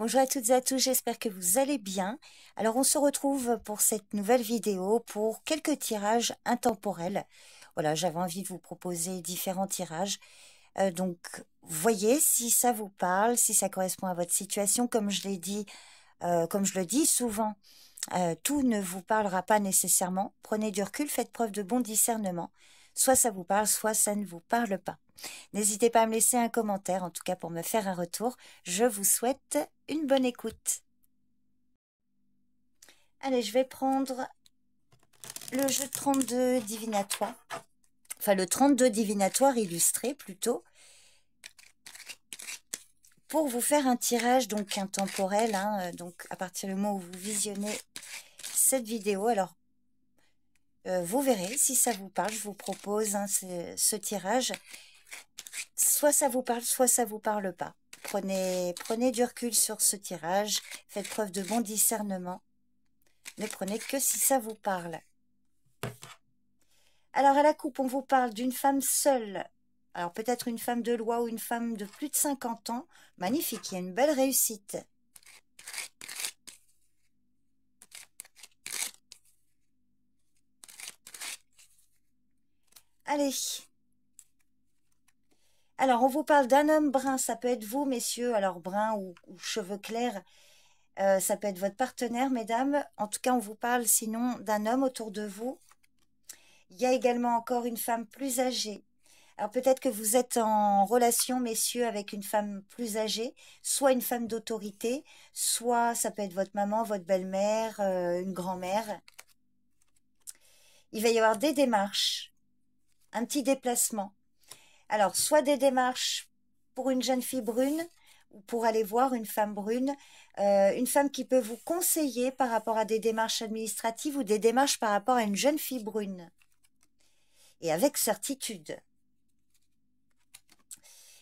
Bonjour à toutes et à tous, j'espère que vous allez bien. Alors on se retrouve pour cette nouvelle vidéo pour quelques tirages intemporels. Voilà, j'avais envie de vous proposer différents tirages. Donc voyez si ça vous parle, si ça correspond à votre situation. Comme je l'ai dit, comme je le dis souvent, tout ne vous parlera pas nécessairement. Prenez du recul, faites preuve de bon discernement. Soit ça vous parle, soit ça ne vous parle pas. N'hésitez pas à me laisser un commentaire, en tout cas pour me faire un retour. Je vous souhaite une bonne écoute. Allez, je vais prendre le jeu 32 divinatoire. Enfin, le 32 divinatoire illustré plutôt. Pour vous faire un tirage donc intemporel. Donc à partir du moment où vous visionnez cette vidéo, alors vous verrez si ça vous parle. Je vous propose ce tirage. Soit ça vous parle, soit ça vous parle pas. Prenez du recul sur ce tirage, faites preuve de bon discernement. Ne prenez que si ça vous parle. Alors à la coupe, on vous parle d'une femme seule. Alors peut-être une femme de loi ou une femme de plus de 50 ans. Magnifique, il y a une belle réussite. Allez. Alors on vous parle d'un homme brun, ça peut être vous messieurs, alors brun ou cheveux clairs. Ça peut être votre partenaire, mesdames. En tout cas, on vous parle sinon d'un homme autour de vous. Il y a également encore une femme plus âgée. Alors peut-être que vous êtes en relation, messieurs, avec une femme plus âgée, soit une femme d'autorité, soit ça peut être votre maman, votre belle-mère, une grand-mère. Il va y avoir des démarches, un petit déplacement. Alors, soit des démarches pour une jeune fille brune, ou pour aller voir une femme brune, une femme qui peut vous conseiller par rapport à des démarches administratives ou des démarches par rapport à une jeune fille brune. Et avec certitude.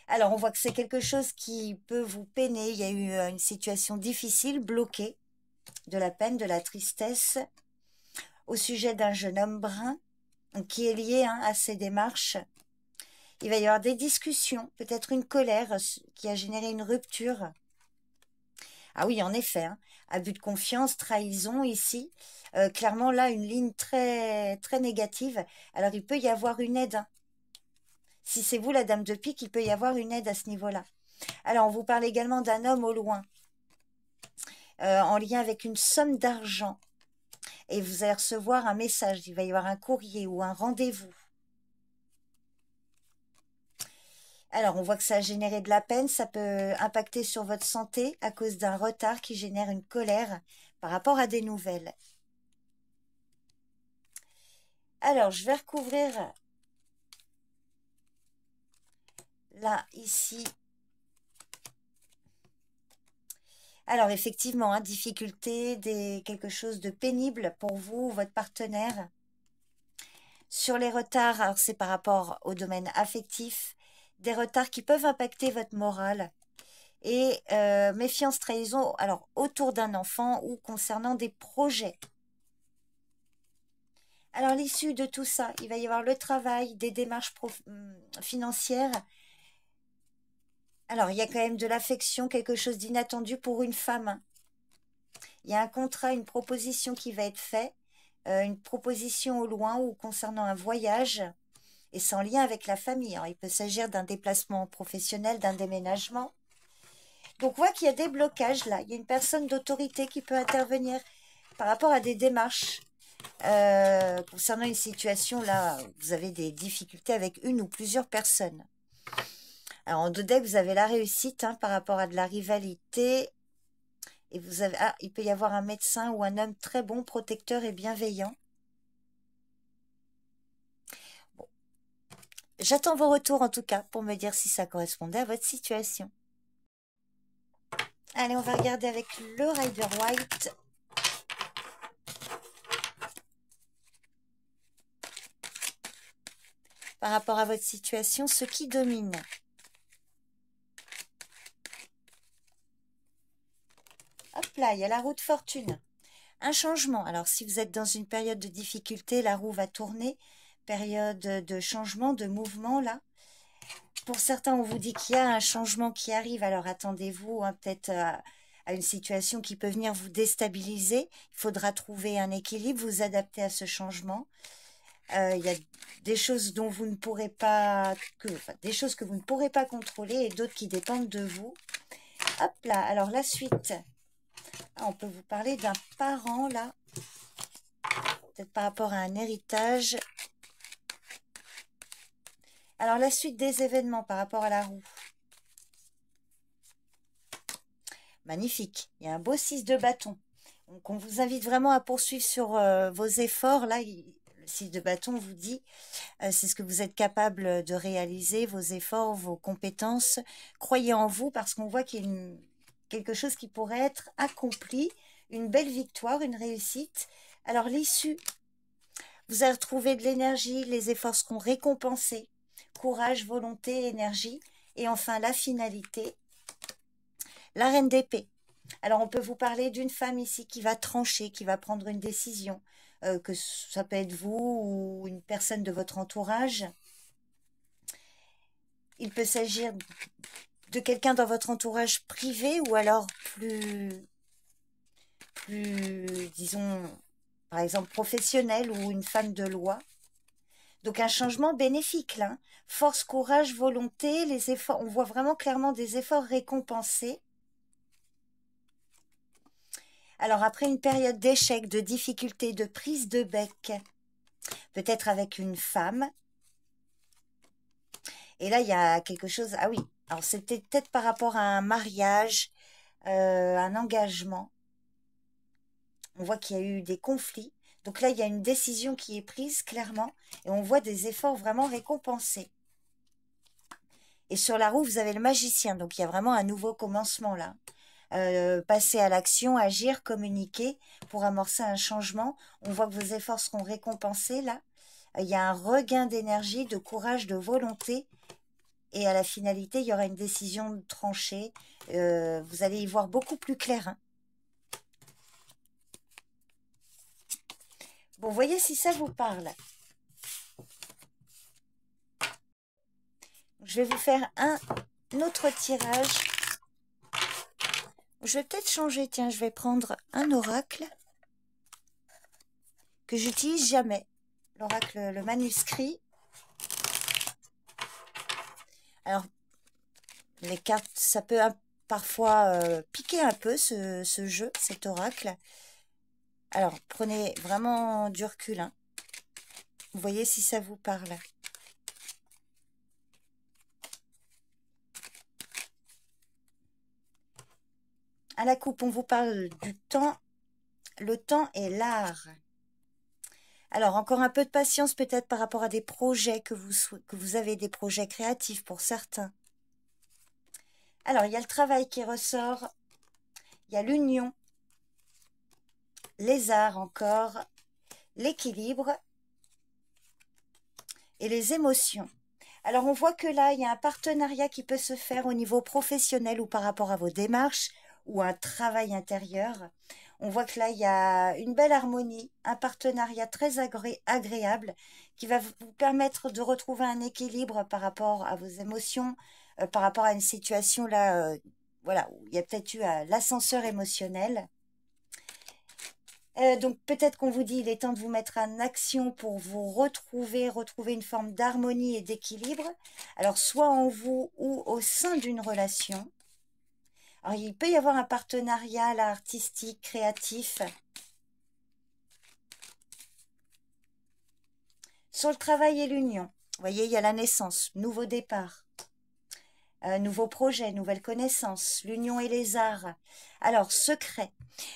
Alors, on voit que c'est quelque chose qui peut vous peiner. Il y a eu une situation difficile, bloquée, de la peine, de la tristesse, au sujet d'un jeune homme brun qui est lié à ces démarches. Il va y avoir des discussions, peut-être une colère qui a généré une rupture. Ah oui, en effet, abus de confiance, trahison ici. Clairement, là, une ligne très, très négative. Alors, il peut y avoir une aide. Si c'est vous, la dame de pique, il peut y avoir une aide à ce niveau-là. Alors, on vous parle également d'un homme au loin, en lien avec une somme d'argent. Et vous allez recevoir un message, il va y avoir un courrier ou un rendez-vous. Alors, on voit que ça a généré de la peine, ça peut impacter sur votre santé à cause d'un retard qui génère une colère par rapport à des nouvelles. Alors, je vais recouvrir là, ici. Alors, effectivement, difficulté, quelque chose de pénible pour vous ou votre partenaire. Sur les retards, alors c'est par rapport au domaine affectif, des retards qui peuvent impacter votre morale. Et méfiance, trahison, alors autour d'un enfant ou concernant des projets. Alors l'issue de tout ça, il va y avoir le travail, des démarches financières. Alors il y a quand même de l'affection, quelque chose d'inattendu pour une femme. Il y a un contrat, une proposition qui va être faite, une proposition au loin ou concernant un voyage, et sans lien avec la famille. Alors, il peut s'agir d'un déplacement professionnel, d'un déménagement. Donc, on voit qu'il y a des blocages là. Il y a une personne d'autorité qui peut intervenir par rapport à des démarches. Concernant une situation, là, vous avez des difficultés avec une ou plusieurs personnes. Alors, en deux decks, vous avez la réussite par rapport à de la rivalité. Et vous avez, il peut y avoir un médecin ou un homme très bon, protecteur et bienveillant. Bon. J'attends vos retours en tout cas pour me dire si ça correspondait à votre situation. Allez, on va regarder avec le Rider White. Par rapport à votre situation, ce qui domine. Hop là, il y a la roue de fortune. Un changement. Alors, si vous êtes dans une période de difficulté, la roue va tourner. Période de changement, de mouvement, là. Pour certains, on vous dit qu'il y a un changement qui arrive. Alors, attendez-vous peut-être à une situation qui peut venir vous déstabiliser. Il faudra trouver un équilibre, vous adapter à ce changement. Il y a des choses dont vous ne pourrez pas, enfin, des choses que vous ne pourrez pas contrôler et d'autres qui dépendent de vous. Hop là, alors la suite. Ah, on peut vous parler d'un parent là, peut-être par rapport à un héritage. Alors la suite des événements par rapport à la roue. Magnifique, il y a un beau 6 de bâton. Donc on vous invite vraiment à poursuivre sur vos efforts. Là, le 6 de bâton vous dit, c'est ce que vous êtes capable de réaliser, vos efforts, vos compétences. Croyez en vous parce qu'on voit qu'il y a quelque chose qui pourrait être accompli, une belle victoire, une réussite. Alors l'issue, vous allez retrouver de l'énergie, les efforts seront récompensés. Courage, volonté, énergie. Et enfin la finalité, la reine d'épée. Alors, on peut vous parler d'une femme ici qui va trancher, qui va prendre une décision, que ça peut être vous ou une personne de votre entourage. Il peut s'agir de quelqu'un dans votre entourage privé ou alors disons, par exemple, professionnel ou une femme de loi. Donc, un changement bénéfique, là. Force, courage, volonté, les efforts. On voit vraiment clairement des efforts récompensés. Alors, après une période d'échec, de difficulté, de prise de bec, peut-être avec une femme. Et là, il y a quelque chose... Ah oui, alors c'était peut-être par rapport à un mariage, un engagement. On voit qu'il y a eu des conflits. Donc là, il y a une décision qui est prise, clairement. Et on voit des efforts vraiment récompensés. Et sur la roue, vous avez le magicien. Donc, il y a vraiment un nouveau commencement là. Passer à l'action, agir, communiquer pour amorcer un changement. On voit que vos efforts seront récompensés là. Il y a un regain d'énergie, de courage, de volonté. Et à la finalité, il y aura une décision tranchée. Vous allez y voir beaucoup plus clair. Hein. Bon, voyez si ça vous parle. Je vais vous faire un autre tirage. Je vais peut-être changer. Tiens, je vais prendre un oracle que j'utilise jamais. L'oracle, le manuscrit. Alors, les cartes, ça peut parfois piquer un peu ce jeu, cet oracle. Alors, prenez vraiment du recul. Hein. Vous voyez si ça vous parle. À la coupe, on vous parle du temps. Le temps est l'art. Alors, encore un peu de patience peut-être par rapport à des projets que vous avez, des projets créatifs pour certains. Alors, il y a le travail qui ressort. Il y a l'union. Les arts encore. L'équilibre. Et les émotions. Alors, on voit que là, il y a un partenariat qui peut se faire au niveau professionnel ou par rapport à vos démarches ou un travail intérieur. On voit que là, il y a une belle harmonie, un partenariat très agréable qui va vous permettre de retrouver un équilibre par rapport à vos émotions, par rapport à une situation là, voilà, où il y a peut-être eu l'ascenseur émotionnel. Donc peut-être qu'on vous dit il est temps de vous mettre en action pour vous retrouver une forme d'harmonie et d'équilibre. Alors soit en vous ou au sein d'une relation. Alors il peut y avoir un partenariat là, artistique, créatif. Sur le travail et l'union, vous voyez il y a la naissance, nouveau départ. Nouveau projet, nouvelle connaissance, l'union et les arts. Alors, secret.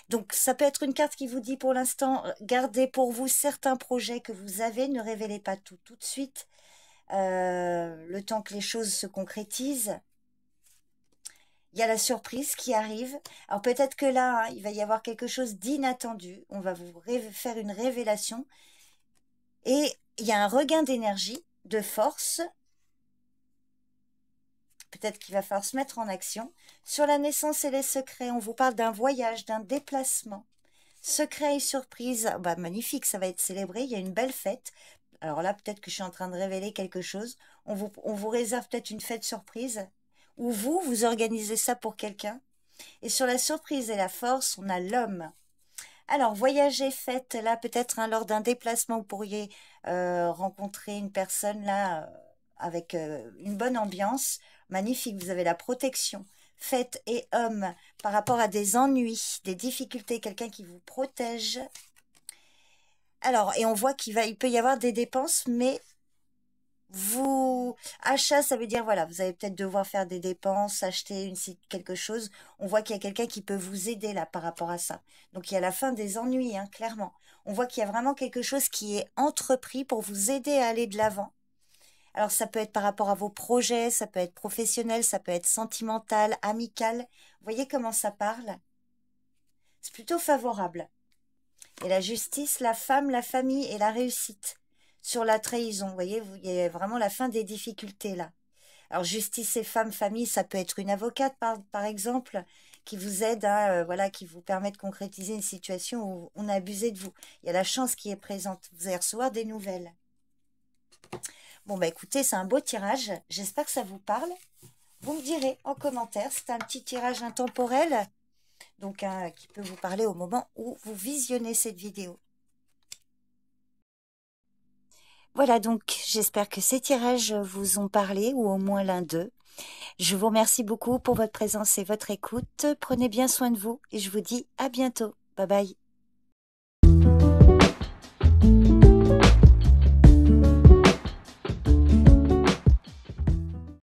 Donc, ça peut être une carte qui vous dit pour l'instant, gardez pour vous certains projets que vous avez, ne révélez pas tout de suite, le temps que les choses se concrétisent. Il y a la surprise qui arrive. Alors, peut-être que là, hein, il va y avoir quelque chose d'inattendu. On va vous faire une révélation. Et il y a un regain d'énergie, de force. Peut-être qu'il va falloir se mettre en action. Sur la naissance et les secrets, on vous parle d'un voyage, d'un déplacement. Secret et surprise, bah, magnifique, ça va être célébré, il y a une belle fête. Alors là, peut-être que je suis en train de révéler quelque chose. On vous réserve peut-être une fête surprise. Ou vous organisez ça pour quelqu'un. Et sur la surprise et la force, on a l'homme. Alors, voyager, fête, là, peut-être lors d'un déplacement, vous pourriez rencontrer une personne là avec une bonne ambiance. Magnifique, vous avez la protection. Fête et homme par rapport à des ennuis, des difficultés, quelqu'un qui vous protège. Alors, et on voit il peut y avoir des dépenses, mais achat, ça veut dire, voilà, vous allez peut-être devoir faire des dépenses, acheter quelque chose. On voit qu'il y a quelqu'un qui peut vous aider là par rapport à ça. Donc, il y a la fin des ennuis, hein, clairement. On voit qu'il y a vraiment quelque chose qui est entrepris pour vous aider à aller de l'avant. Alors, ça peut être par rapport à vos projets, ça peut être professionnel, ça peut être sentimental, amical. Vous voyez comment ça parle? C'est plutôt favorable. Et la justice, la femme, la famille et la réussite. Sur la trahison, vous voyez, il y a vraiment la fin des difficultés là. Alors justice et femme, famille, ça peut être une avocate par exemple, qui vous aide, voilà, qui vous permet de concrétiser une situation où on a abusé de vous. Il y a la chance qui est présente. Vous allez recevoir des nouvelles. Bon, bah écoutez, c'est un beau tirage. J'espère que ça vous parle. Vous me direz en commentaire. C'est un petit tirage intemporel, donc qui peut vous parler au moment où vous visionnez cette vidéo. Voilà, donc j'espère que ces tirages vous ont parlé, ou au moins l'un d'eux. Je vous remercie beaucoup pour votre présence et votre écoute. Prenez bien soin de vous et je vous dis à bientôt. Bye bye.